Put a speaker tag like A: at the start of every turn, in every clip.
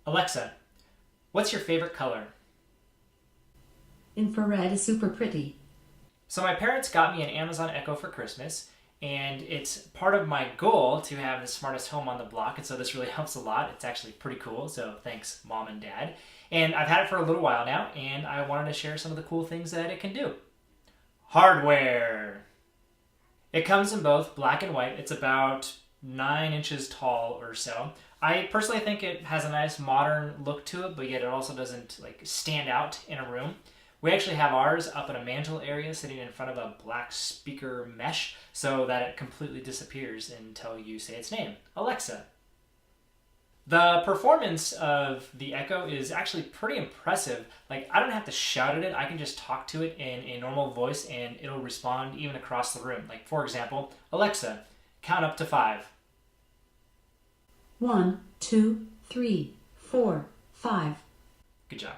A: Alexa, what's your favorite color?
B: Infrared is super pretty.
A: So my parents got me an Amazon Echo for Christmas, and it's part of my goal to have the smartest home on the block, and so this really helps a lot. It's actually pretty cool, so thanks, Mom and Dad. And I've had it for a little while now, and I wanted to share some of the cool things that it can do. Hardware. It comes in both black and white. It's about 9 inches tall or so. I personally think it has a nice modern look to it, but yet it also doesn't stand out in a room. We actually have ours up in a mantle area sitting in front of a black speaker mesh so that it completely disappears until you say its name, Alexa. The performance of the Echo is actually pretty impressive. I don't have to shout at it. I can just talk to it in a normal voice and it'll respond even across the room. For example, Alexa, count up to 5.
B: 1, 2, 3, 4, 5.
A: Good job.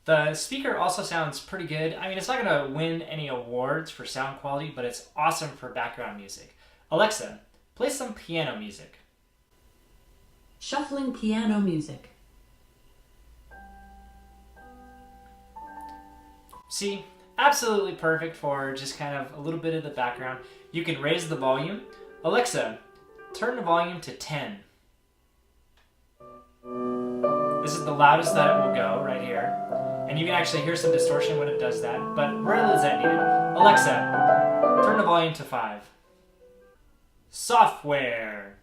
A: The speaker also sounds pretty good. I mean, it's not going to win any awards for sound quality, but it's awesome for background music. Alexa, play some piano music.
B: Shuffling piano music.
A: See, absolutely perfect for just kind of a little bit of the background. You can raise the volume. Alexa, turn the volume to 10. This is the loudest that it will go right here. And you can actually hear some distortion when it does that, but rarely is that needed. Alexa, turn the volume to 5. Software.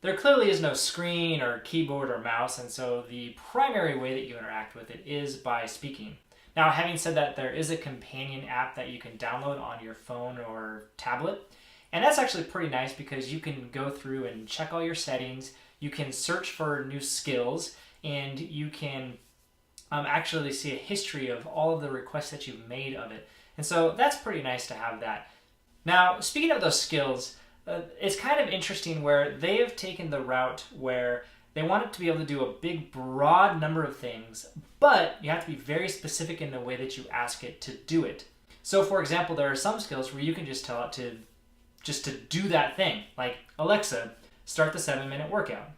A: There clearly is no screen or keyboard or mouse, and so the primary way that you interact with it is by speaking. Now, having said that, there is a companion app that you can download on your phone or tablet, and that's actually pretty nice because you can go through and check all your settings, you can search for new skills, and you can actually see a history of all of the requests that you've made of it. And so that's pretty nice to have that. Now, speaking of those skills, it's kind of interesting where they have taken the route where they want it to be able to do a big, broad number of things, but you have to be very specific in the way that you ask it to do it. So, for example, there are some skills where you can just tell it to do that thing, like, Alexa, start the 7-minute workout.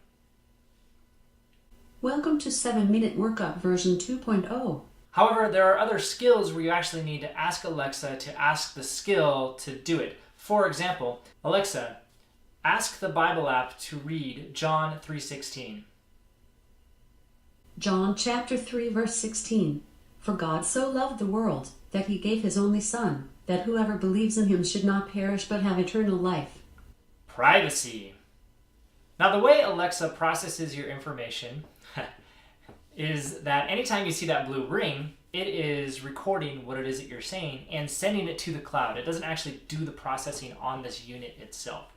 B: Welcome to 7-Minute Workout version 2.0.
A: However, there are other skills where you actually need to ask Alexa to ask the skill to do it. For example, Alexa, ask the Bible app to read John 3:16.
B: John chapter 3 verse 16. For God so loved the world that he gave his only Son, that whoever believes in him should not perish but have eternal life.
A: Privacy. Now, the way Alexa processes your information is that anytime you see that blue ring, it is recording what it is that you're saying and sending it to the cloud. It doesn't actually do the processing on this unit itself.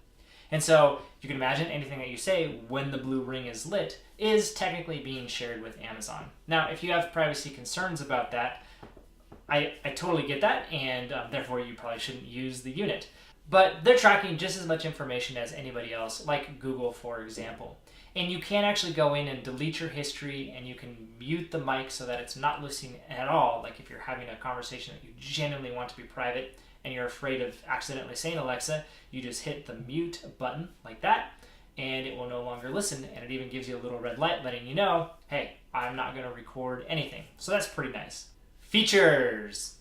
A: And so you can imagine anything that you say when the blue ring is lit is technically being shared with Amazon. Now, if you have privacy concerns about that, I totally get that, and therefore you probably shouldn't use the unit. But they're tracking just as much information as anybody else, like Google, for example. And you can actually go in and delete your history, and you can mute the mic so that it's not listening at all. Like if you're having a conversation that you genuinely want to be private and you're afraid of accidentally saying Alexa, you just hit the mute button like that, and it will no longer listen. And it even gives you a little red light letting you know, hey, I'm not going to record anything. So that's pretty nice. Features.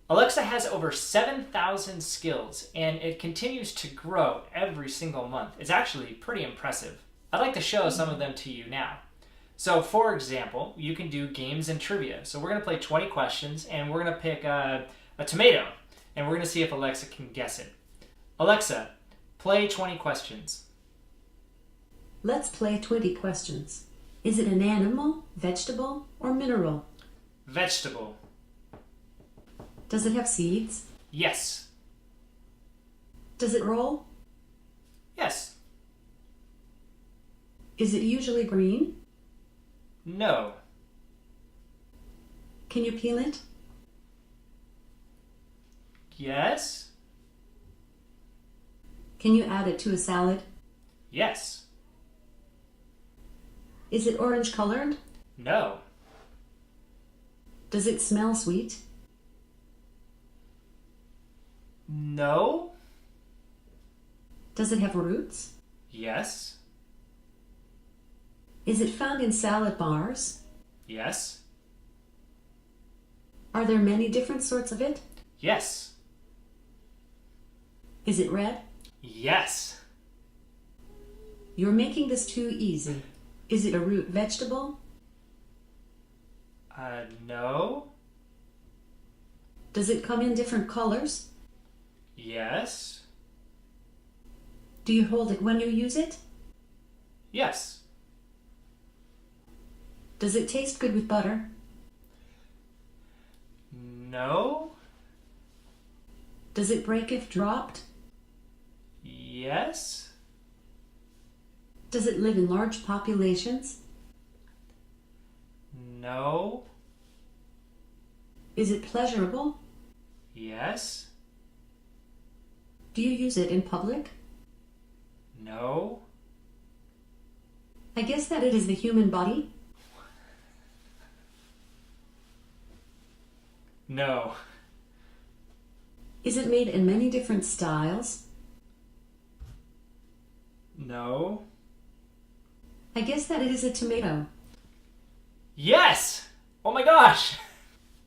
A: Alexa has over 7,000 skills, and it continues to grow every single month. It's actually pretty impressive. I'd like to show some of them to you now. So, for example, you can do games and trivia. So we're going to play 20 questions, and we're going to pick a tomato, and we're going to see if Alexa can guess it. Alexa, play 20 questions.
B: Let's play 20 questions. Is it an animal, vegetable, or mineral?
A: Vegetable.
B: Does it have seeds?
A: Yes.
B: Does it roll?
A: Yes.
B: Is it usually green?
A: No.
B: Can you peel it?
A: Yes.
B: Can you add it to a salad?
A: Yes.
B: Is it orange colored?
A: No.
B: Does it smell sweet?
A: No.
B: Does it have roots?
A: Yes.
B: Is it found in salad bars?
A: Yes.
B: Are there many different sorts of it?
A: Yes.
B: Is it red?
A: Yes.
B: You're making this too easy. Is it a root vegetable?
A: No.
B: Does it come in different colors?
A: Yes.
B: Do you hold it when you use it?
A: Yes.
B: Does it taste good with butter?
A: No.
B: Does it break if dropped?
A: Yes.
B: Does it live in large populations?
A: No.
B: Is it pleasurable?
A: Yes.
B: Do you use it in public?
A: No.
B: I guess that it is the human body.
A: No.
B: Is it made in many different styles?
A: No.
B: I guess that it is a tomato.
A: Yes! Oh my gosh!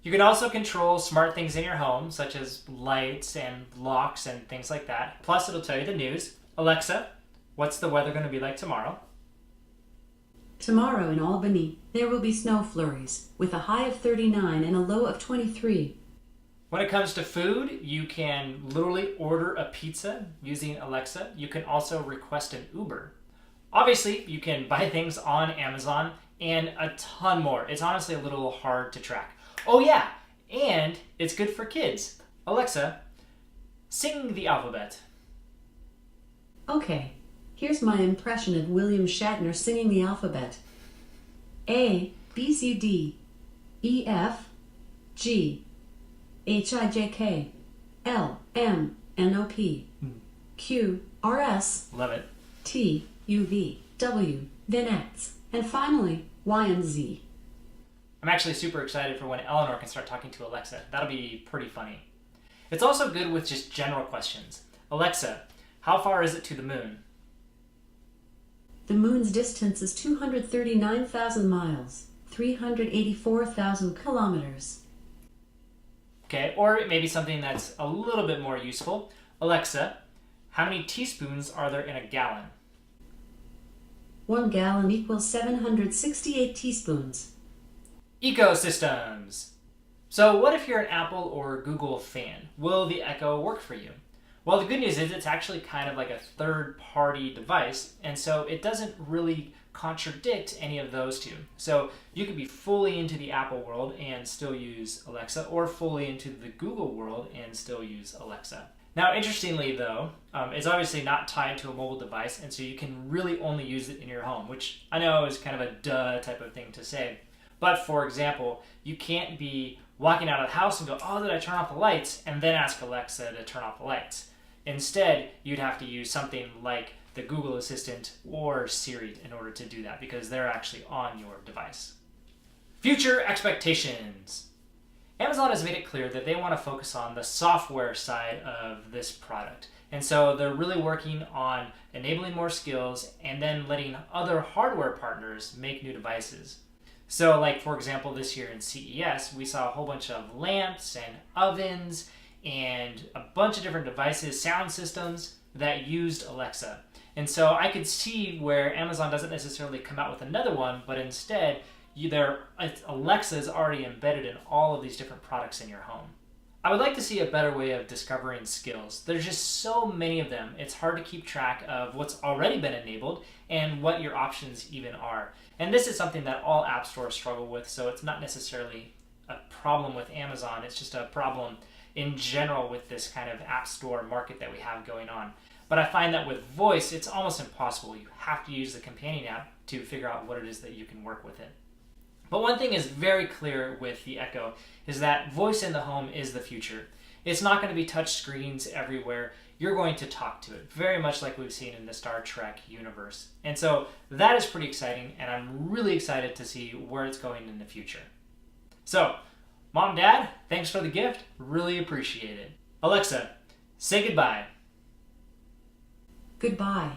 A: You can also control smart things in your home, such as lights and locks and things like that. Plus, it'll tell you the news. Alexa, what's the weather going to be like tomorrow?
B: Tomorrow in Albany, there will be snow flurries, with a high of 39 and a low of 23.
A: When it comes to food, you can literally order a pizza using Alexa. You can also request an Uber. Obviously, you can buy things on Amazon and a ton more. It's honestly a little hard to track. Oh yeah, and it's good for kids. Alexa, sing the alphabet.
B: Okay, here's my impression of William Shatner singing the alphabet. A, B, C, D, E, F, G, H, I, J, K, L, M, N, O, P, Q, R, S,
A: Love it.
B: T, U, V, W, then X, and finally Y and Z.
A: I'm actually super excited for when Eleanor can start talking to Alexa. That'll be pretty funny. It's also good with just general questions. Alexa, how far is it to the moon?
B: The moon's distance is 239,000 miles, 384,000 kilometers.
A: Okay, or it may be something that's a little bit more useful. Alexa, how many teaspoons are there in a gallon?
B: 1 gallon equals 768 teaspoons.
A: Ecosystems. So what if you're an Apple or Google fan? Will the Echo work for you? Well, the good news is it's actually kind of like a third-party device, and so it doesn't really contradict any of those two. So you could be fully into the Apple world and still use Alexa, or fully into the Google world and still use Alexa. Now, interestingly though, it's obviously not tied to a mobile device, and so you can really only use it in your home, which I know is kind of a duh type of thing to say. But for example, you can't be walking out of the house and go, oh, did I turn off the lights? And then ask Alexa to turn off the lights. Instead, you'd have to use something like the Google Assistant or Siri in order to do that, because they're actually on your device. Future expectations. Amazon has made it clear that they want to focus on the software side of this product. And so they're really working on enabling more skills and then letting other hardware partners make new devices. So like, for example, this year in CES, we saw a whole bunch of lamps and ovens and a bunch of different devices, sound systems that used Alexa. And so I could see where Amazon doesn't necessarily come out with another one, but instead Alexa is already embedded in all of these different products in your home. I would like to see a better way of discovering skills. There's just so many of them, it's hard to keep track of what's already been enabled and what your options even are. And this is something that all app stores struggle with, so it's not necessarily a problem with Amazon, it's just a problem in general with this kind of app store market that we have going on. But I find that with voice, it's almost impossible. You have to use the companion app to figure out what it is that you can work with it. But one thing is very clear with the Echo is that voice in the home is the future. It's not going to be touch screens everywhere. You're going to talk to it, very much like we've seen in the Star Trek universe. And so that is pretty exciting, and I'm really excited to see where it's going in the future. So, Mom, Dad, thanks for the gift. Really appreciate it. Alexa, say goodbye.
B: Goodbye.